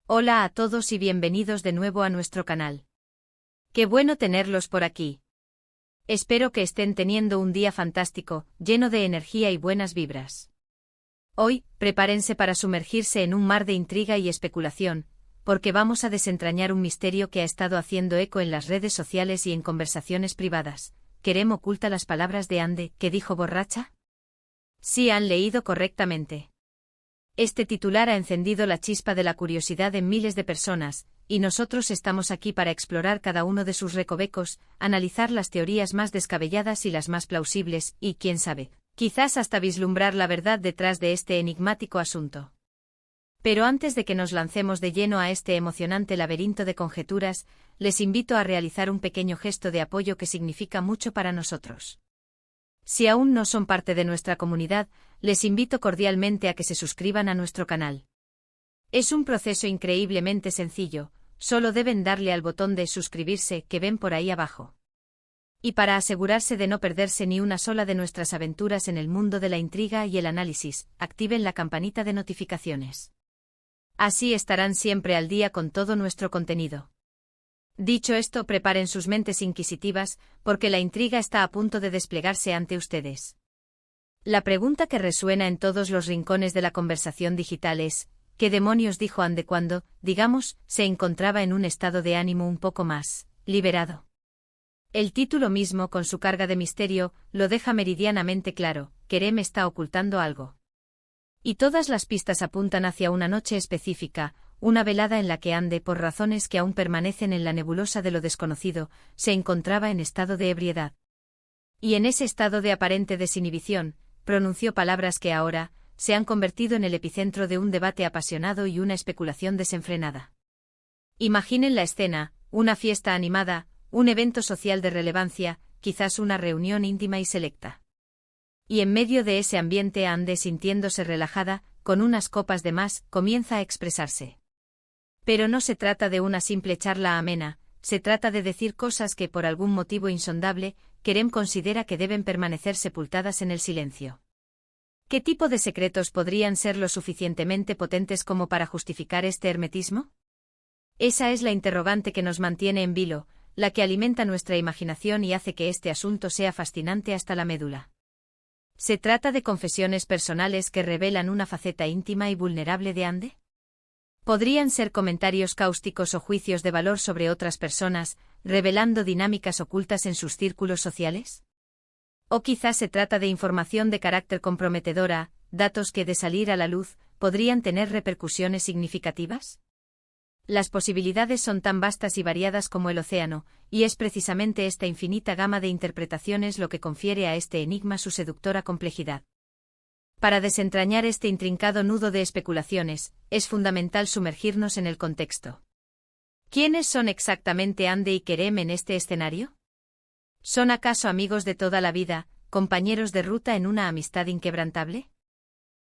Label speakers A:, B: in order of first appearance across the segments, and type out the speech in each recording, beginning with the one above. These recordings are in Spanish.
A: Hola a todos y bienvenidos de nuevo a nuestro canal. Qué bueno tenerlos por aquí. Espero que estén teniendo un día fantástico, lleno de energía y buenas vibras. Hoy, prepárense para sumergirse en un mar de intriga y especulación, porque vamos a desentrañar un misterio que ha estado haciendo eco en las redes sociales y en conversaciones privadas. ¿Kerem oculta las palabras de Ande, que dijo borracha? Sí, han leído correctamente. Este titular ha encendido la chispa de la curiosidad en miles de personas, y nosotros estamos aquí para explorar cada uno de sus recovecos, analizar las teorías más descabelladas y las más plausibles, y quién sabe, quizás hasta vislumbrar la verdad detrás de este enigmático asunto. Pero antes de que nos lancemos de lleno a este emocionante laberinto de conjeturas, les invito a realizar un pequeño gesto de apoyo que significa mucho para nosotros. Si aún no son parte de nuestra comunidad, les invito cordialmente a que se suscriban a nuestro canal. Es un proceso increíblemente sencillo, solo deben darle al botón de suscribirse que ven por ahí abajo. Y para asegurarse de no perderse ni una sola de nuestras aventuras en el mundo de la intriga y el análisis, activen la campanita de notificaciones. Así estarán siempre al día con todo nuestro contenido. Dicho esto, preparen sus mentes inquisitivas, porque la intriga está a punto de desplegarse ante ustedes. La pregunta que resuena en todos los rincones de la conversación digital es, ¿qué demonios dijo Ande cuando, digamos, se encontraba en un estado de ánimo un poco más liberado? El título mismo, con su carga de misterio, lo deja meridianamente claro: Kerem está ocultando algo. Y todas las pistas apuntan hacia una noche específica, una velada en la que Ande, por razones que aún permanecen en la nebulosa de lo desconocido, se encontraba en estado de ebriedad. Y en ese estado de aparente desinhibición, pronunció palabras que ahora se han convertido en el epicentro de un debate apasionado y una especulación desenfrenada. Imaginen la escena: una fiesta animada, un evento social de relevancia, quizás una reunión íntima y selecta. Y en medio de ese ambiente, Ande, sintiéndose relajada, con unas copas de más, comienza a expresarse. Pero no se trata de una simple charla amena, se trata de decir cosas que por algún motivo insondable, Kerem considera que deben permanecer sepultadas en el silencio. ¿Qué tipo de secretos podrían ser lo suficientemente potentes como para justificar este hermetismo? Esa es la interrogante que nos mantiene en vilo, la que alimenta nuestra imaginación y hace que este asunto sea fascinante hasta la médula. ¿Se trata de confesiones personales que revelan una faceta íntima y vulnerable de Ande? ¿Podrían ser comentarios cáusticos o juicios de valor sobre otras personas, revelando dinámicas ocultas en sus círculos sociales? ¿O quizás se trata de información de carácter comprometedora, datos que, de salir a la luz, podrían tener repercusiones significativas? Las posibilidades son tan vastas y variadas como el océano, y es precisamente esta infinita gama de interpretaciones lo que confiere a este enigma su seductora complejidad. Para desentrañar este intrincado nudo de especulaciones, es fundamental sumergirnos en el contexto. ¿Quiénes son exactamente Ande y Kerem en este escenario? ¿Son acaso amigos de toda la vida, compañeros de ruta en una amistad inquebrantable?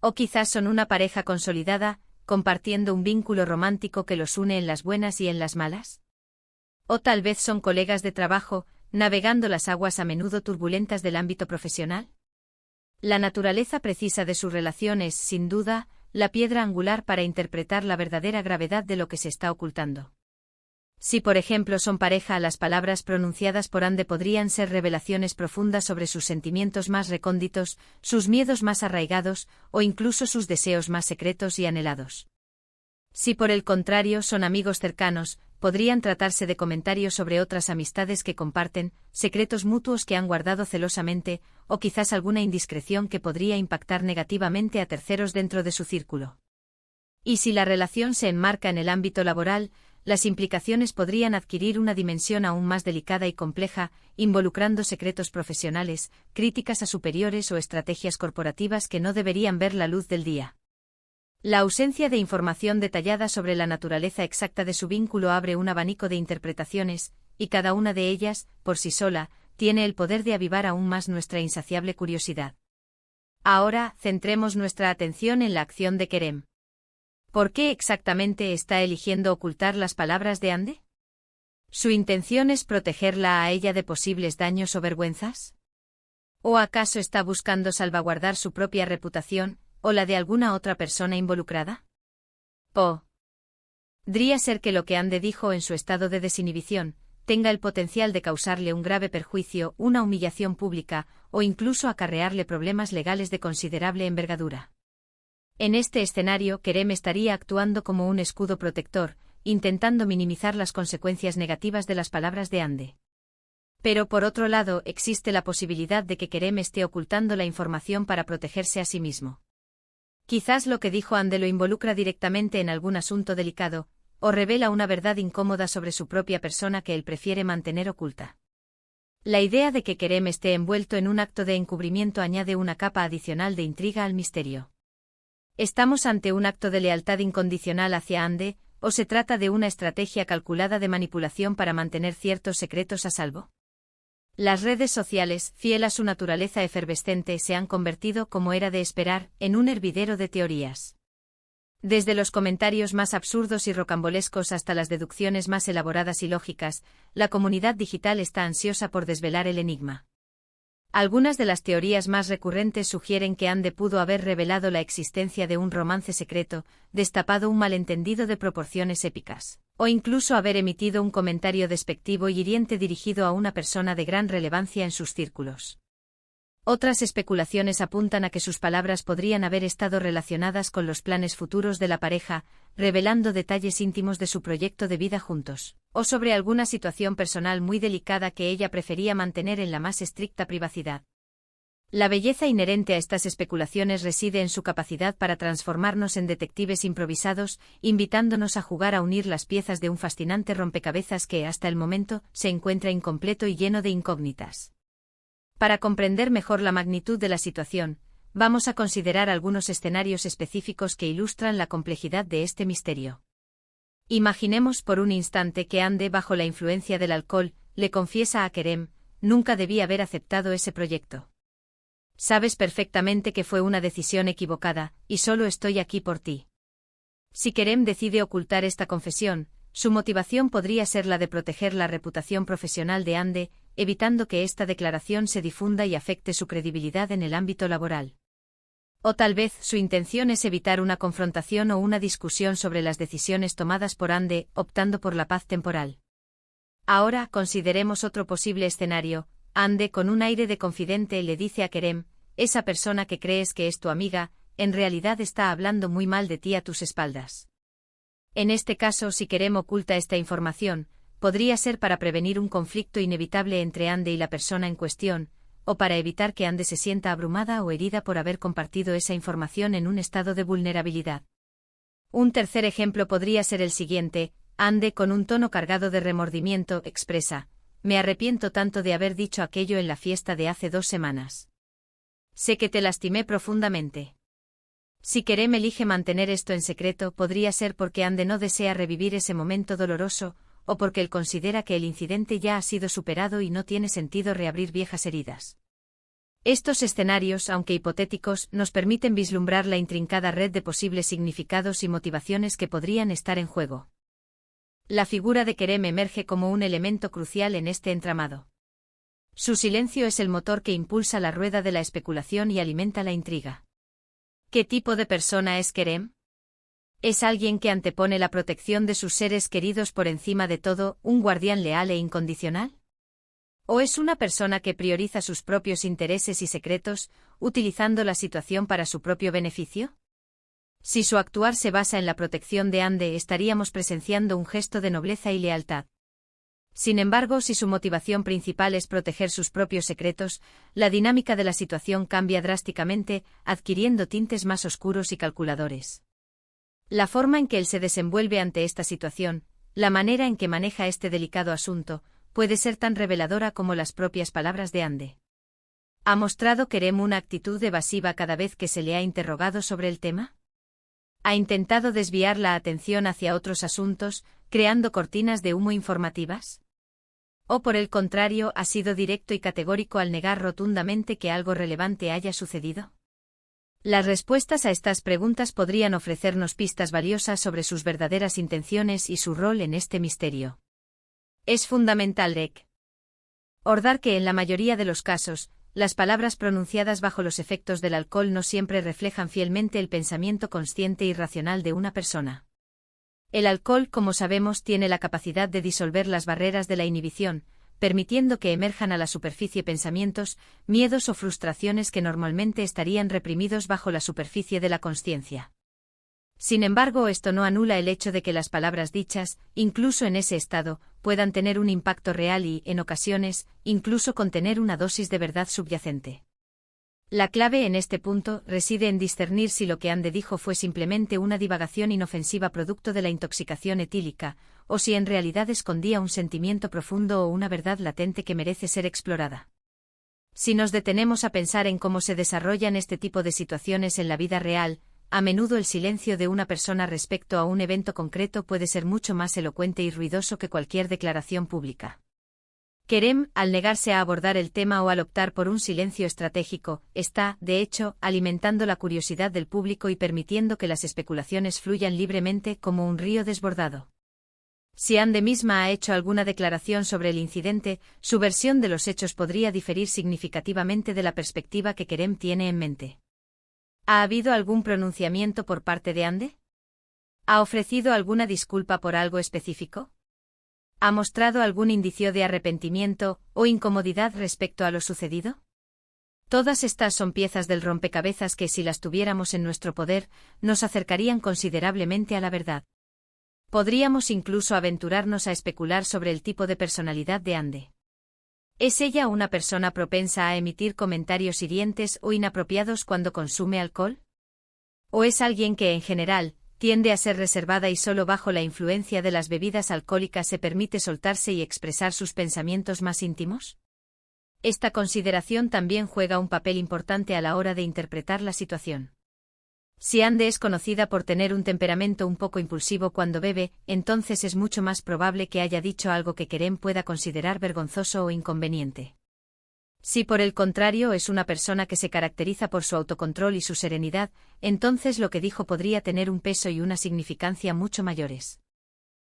A: ¿O quizás son una pareja consolidada, compartiendo un vínculo romántico que los une en las buenas y en las malas? ¿O tal vez son colegas de trabajo, navegando las aguas a menudo turbulentas del ámbito profesional? La naturaleza precisa de su relación es, sin duda, la piedra angular para interpretar la verdadera gravedad de lo que se está ocultando. Si por ejemplo son pareja, las palabras pronunciadas por Ande podrían ser revelaciones profundas sobre sus sentimientos más recónditos, sus miedos más arraigados, o incluso sus deseos más secretos y anhelados. Si por el contrario son amigos cercanos, podrían tratarse de comentarios sobre otras amistades que comparten, secretos mutuos que han guardado celosamente, o quizás alguna indiscreción que podría impactar negativamente a terceros dentro de su círculo. Y si la relación se enmarca en el ámbito laboral, las implicaciones podrían adquirir una dimensión aún más delicada y compleja, involucrando secretos profesionales, críticas a superiores o estrategias corporativas que no deberían ver la luz del día. La ausencia de información detallada sobre la naturaleza exacta de su vínculo abre un abanico de interpretaciones, y cada una de ellas, por sí sola, tiene el poder de avivar aún más nuestra insaciable curiosidad. Ahora, centremos nuestra atención en la acción de Kerem. ¿Por qué exactamente está eligiendo ocultar las palabras de Ande? ¿Su intención es protegerla a ella de posibles daños o vergüenzas? ¿O acaso está buscando salvaguardar su propia reputación, o la de alguna otra persona involucrada? Podría ser que lo que Ande dijo en su estado de desinhibición tenga el potencial de causarle un grave perjuicio, una humillación pública, o incluso acarrearle problemas legales de considerable envergadura. En este escenario, Kerem estaría actuando como un escudo protector, intentando minimizar las consecuencias negativas de las palabras de Ande. Pero por otro lado, existe la posibilidad de que Kerem esté ocultando la información para protegerse a sí mismo. Quizás lo que dijo Ande lo involucra directamente en algún asunto delicado, o revela una verdad incómoda sobre su propia persona que él prefiere mantener oculta. La idea de que Kerem esté envuelto en un acto de encubrimiento añade una capa adicional de intriga al misterio. ¿Estamos ante un acto de lealtad incondicional hacia Ande, o se trata de una estrategia calculada de manipulación para mantener ciertos secretos a salvo? Las redes sociales, fiel a su naturaleza efervescente, se han convertido, como era de esperar, en un hervidero de teorías. Desde los comentarios más absurdos y rocambolescos hasta las deducciones más elaboradas y lógicas, la comunidad digital está ansiosa por desvelar el enigma. Algunas de las teorías más recurrentes sugieren que Ande pudo haber revelado la existencia de un romance secreto, destapado un malentendido de proporciones épicas, o incluso haber emitido un comentario despectivo y hiriente dirigido a una persona de gran relevancia en sus círculos. Otras especulaciones apuntan a que sus palabras podrían haber estado relacionadas con los planes futuros de la pareja, revelando detalles íntimos de su proyecto de vida juntos, o sobre alguna situación personal muy delicada que ella prefería mantener en la más estricta privacidad. La belleza inherente a estas especulaciones reside en su capacidad para transformarnos en detectives improvisados, invitándonos a jugar a unir las piezas de un fascinante rompecabezas que, hasta el momento, se encuentra incompleto y lleno de incógnitas. Para comprender mejor la magnitud de la situación, vamos a considerar algunos escenarios específicos que ilustran la complejidad de este misterio. Imaginemos por un instante que Ande, bajo la influencia del alcohol, le confiesa a Kerem: nunca debí haber aceptado ese proyecto. Sabes perfectamente que fue una decisión equivocada, y solo estoy aquí por ti. Si Kerem decide ocultar esta confesión, su motivación podría ser la de proteger la reputación profesional de Ande, evitando que esta declaración se difunda y afecte su credibilidad en el ámbito laboral. O tal vez su intención es evitar una confrontación o una discusión sobre las decisiones tomadas por Ande, optando por la paz temporal. Ahora consideremos otro posible escenario. Ande, con un aire de confidente, le dice a Kerem: esa persona que crees que es tu amiga, en realidad está hablando muy mal de ti a tus espaldas. En este caso, si Kerem oculta esta información, podría ser para prevenir un conflicto inevitable entre Ande y la persona en cuestión, o para evitar que Ande se sienta abrumada o herida por haber compartido esa información en un estado de vulnerabilidad. Un tercer ejemplo podría ser el siguiente. Ande, con un tono cargado de remordimiento, expresa: me arrepiento tanto de haber dicho aquello en la fiesta de hace 2 semanas. Sé que te lastimé profundamente. Si Kerem elige mantener esto en secreto, podría ser porque Ande no desea revivir ese momento doloroso, o porque él considera que el incidente ya ha sido superado y no tiene sentido reabrir viejas heridas. Estos escenarios, aunque hipotéticos, nos permiten vislumbrar la intrincada red de posibles significados y motivaciones que podrían estar en juego. La figura de Kerem emerge como un elemento crucial en este entramado. Su silencio es el motor que impulsa la rueda de la especulación y alimenta la intriga. ¿Qué tipo de persona es Kerem? ¿Es alguien que antepone la protección de sus seres queridos por encima de todo, un guardián leal e incondicional? ¿O es una persona que prioriza sus propios intereses y secretos, utilizando la situación para su propio beneficio? Si su actuar se basa en la protección de Ande, estaríamos presenciando un gesto de nobleza y lealtad. Sin embargo, si su motivación principal es proteger sus propios secretos, la dinámica de la situación cambia drásticamente, adquiriendo tintes más oscuros y calculadores. La forma en que él se desenvuelve ante esta situación, la manera en que maneja este delicado asunto, puede ser tan reveladora como las propias palabras de Ande. ¿Ha mostrado Kerem una actitud evasiva cada vez que se le ha interrogado sobre el tema? ¿Ha intentado desviar la atención hacia otros asuntos, creando cortinas de humo informativas? ¿O por el contrario, ha sido directo y categórico al negar rotundamente que algo relevante haya sucedido? Las respuestas a estas preguntas podrían ofrecernos pistas valiosas sobre sus verdaderas intenciones y su rol en este misterio. Es fundamental recordar que en la mayoría de los casos, las palabras pronunciadas bajo los efectos del alcohol no siempre reflejan fielmente el pensamiento consciente y racional de una persona. El alcohol, como sabemos, tiene la capacidad de disolver las barreras de la inhibición, permitiendo que emerjan a la superficie pensamientos, miedos o frustraciones que normalmente estarían reprimidos bajo la superficie de la consciencia. Sin embargo, esto no anula el hecho de que las palabras dichas, incluso en ese estado, puedan tener un impacto real y, en ocasiones, incluso contener una dosis de verdad subyacente. La clave en este punto reside en discernir si lo que Ande dijo fue simplemente una divagación inofensiva producto de la intoxicación etílica, o si en realidad escondía un sentimiento profundo o una verdad latente que merece ser explorada. Si nos detenemos a pensar en cómo se desarrollan este tipo de situaciones en la vida real, a menudo el silencio de una persona respecto a un evento concreto puede ser mucho más elocuente y ruidoso que cualquier declaración pública. Kerem, al negarse a abordar el tema o al optar por un silencio estratégico, está, de hecho, alimentando la curiosidad del público y permitiendo que las especulaciones fluyan libremente como un río desbordado. Si Ande misma ha hecho alguna declaración sobre el incidente, su versión de los hechos podría diferir significativamente de la perspectiva que Kerem tiene en mente. ¿Ha habido algún pronunciamiento por parte de Ande? ¿Ha ofrecido alguna disculpa por algo específico? ¿Ha mostrado algún indicio de arrepentimiento o incomodidad respecto a lo sucedido? Todas estas son piezas del rompecabezas que, si las tuviéramos en nuestro poder, nos acercarían considerablemente a la verdad. Podríamos incluso aventurarnos a especular sobre el tipo de personalidad de Ande. ¿Es ella una persona propensa a emitir comentarios hirientes o inapropiados cuando consume alcohol? ¿O es alguien que, en general, tiende a ser reservada y solo bajo la influencia de las bebidas alcohólicas se permite soltarse y expresar sus pensamientos más íntimos? Esta consideración también juega un papel importante a la hora de interpretar la situación. Si Ande es conocida por tener un temperamento un poco impulsivo cuando bebe, entonces es mucho más probable que haya dicho algo que Kerem pueda considerar vergonzoso o inconveniente. Si por el contrario es una persona que se caracteriza por su autocontrol y su serenidad, entonces lo que dijo podría tener un peso y una significancia mucho mayores.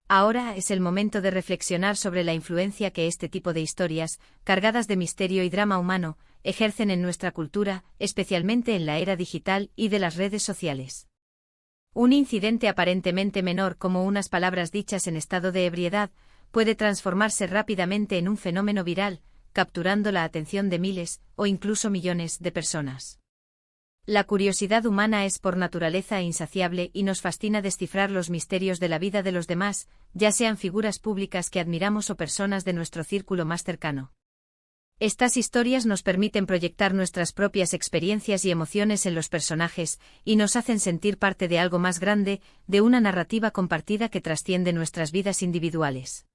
A: Ahora es el momento de reflexionar sobre la influencia que este tipo de historias, cargadas de misterio y drama humano, ejercen en nuestra cultura, especialmente en la era digital y de las redes sociales. Un incidente aparentemente menor como unas palabras dichas en estado de ebriedad, puede transformarse rápidamente en un fenómeno viral, capturando la atención de miles, o incluso millones, de personas. La curiosidad humana es por naturaleza insaciable y nos fascina descifrar los misterios de la vida de los demás, ya sean figuras públicas que admiramos o personas de nuestro círculo más cercano. Estas historias nos permiten proyectar nuestras propias experiencias y emociones en los personajes, y nos hacen sentir parte de algo más grande, de una narrativa compartida que trasciende nuestras vidas individuales.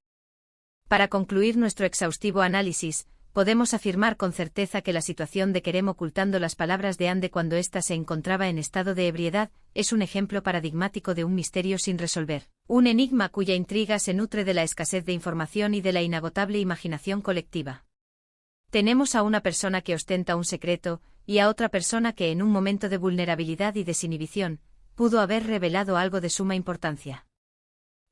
A: Para concluir nuestro exhaustivo análisis, podemos afirmar con certeza que la situación de Kerem ocultando las palabras de Ande cuando ésta se encontraba en estado de ebriedad es un ejemplo paradigmático de un misterio sin resolver, un enigma cuya intriga se nutre de la escasez de información y de la inagotable imaginación colectiva. Tenemos a una persona que ostenta un secreto, y a otra persona que en un momento de vulnerabilidad y desinhibición, pudo haber revelado algo de suma importancia.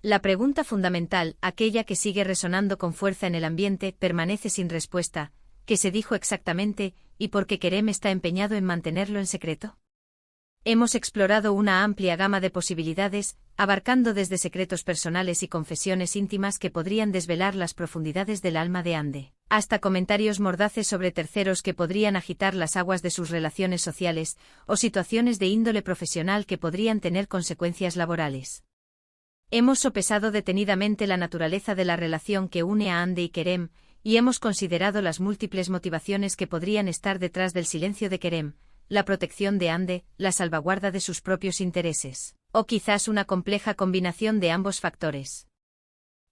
A: La pregunta fundamental, aquella que sigue resonando con fuerza en el ambiente, permanece sin respuesta: ¿qué se dijo exactamente, y por qué Kerem está empeñado en mantenerlo en secreto? Hemos explorado una amplia gama de posibilidades, abarcando desde secretos personales y confesiones íntimas que podrían desvelar las profundidades del alma de Ande, hasta comentarios mordaces sobre terceros que podrían agitar las aguas de sus relaciones sociales, o situaciones de índole profesional que podrían tener consecuencias laborales. Hemos sopesado detenidamente la naturaleza de la relación que une a Ande y Kerem, y hemos considerado las múltiples motivaciones que podrían estar detrás del silencio de Kerem, la protección de Ande, la salvaguarda de sus propios intereses, o quizás una compleja combinación de ambos factores.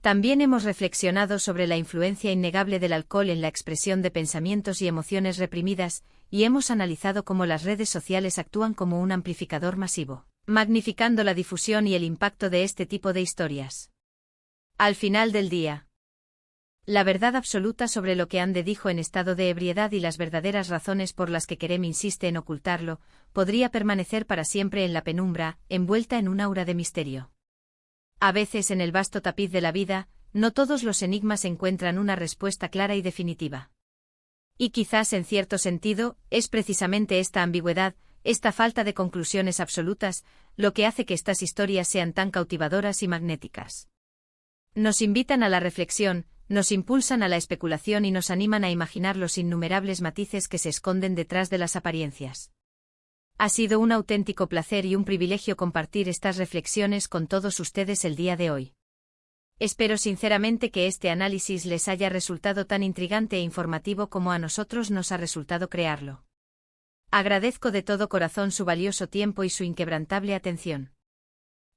A: También hemos reflexionado sobre la influencia innegable del alcohol en la expresión de pensamientos y emociones reprimidas, y hemos analizado cómo las redes sociales actúan como un amplificador masivo, magnificando la difusión y el impacto de este tipo de historias. Al final del día, la verdad absoluta sobre lo que Ande dijo en estado de ebriedad y las verdaderas razones por las que Kerem insiste en ocultarlo, podría permanecer para siempre en la penumbra, envuelta en un aura de misterio. A veces en el vasto tapiz de la vida, no todos los enigmas encuentran una respuesta clara y definitiva. Y quizás en cierto sentido, es precisamente esta ambigüedad, esta falta de conclusiones absolutas, lo que hace que estas historias sean tan cautivadoras y magnéticas. Nos invitan a la reflexión, nos impulsan a la especulación y nos animan a imaginar los innumerables matices que se esconden detrás de las apariencias. Ha sido un auténtico placer y un privilegio compartir estas reflexiones con todos ustedes el día de hoy. Espero sinceramente que este análisis les haya resultado tan intrigante e informativo como a nosotros nos ha resultado crearlo. Agradezco de todo corazón su valioso tiempo y su inquebrantable atención.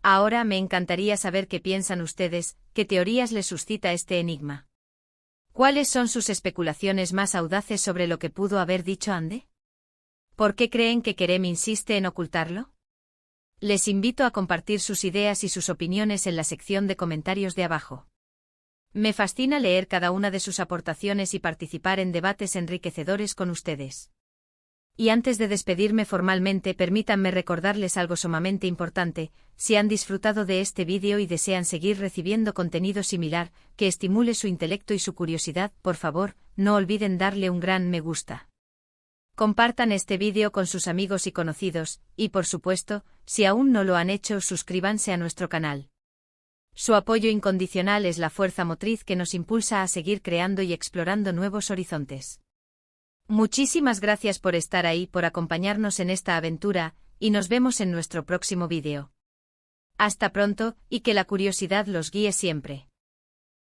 A: Ahora me encantaría saber qué piensan ustedes, qué teorías les suscita este enigma. ¿Cuáles son sus especulaciones más audaces sobre lo que pudo haber dicho Ande? ¿Por qué creen que Kerem insiste en ocultarlo? Les invito a compartir sus ideas y sus opiniones en la sección de comentarios de abajo. Me fascina leer cada una de sus aportaciones y participar en debates enriquecedores con ustedes. Y antes de despedirme formalmente, permítanme recordarles algo sumamente importante: si han disfrutado de este vídeo y desean seguir recibiendo contenido similar, que estimule su intelecto y su curiosidad, por favor, no olviden darle un gran me gusta. Compartan este vídeo con sus amigos y conocidos, y por supuesto, si aún no lo han hecho, suscríbanse a nuestro canal. Su apoyo incondicional es la fuerza motriz que nos impulsa a seguir creando y explorando nuevos horizontes. Muchísimas gracias por estar ahí, por acompañarnos en esta aventura, y nos vemos en nuestro próximo vídeo. Hasta pronto, y que la curiosidad los guíe siempre.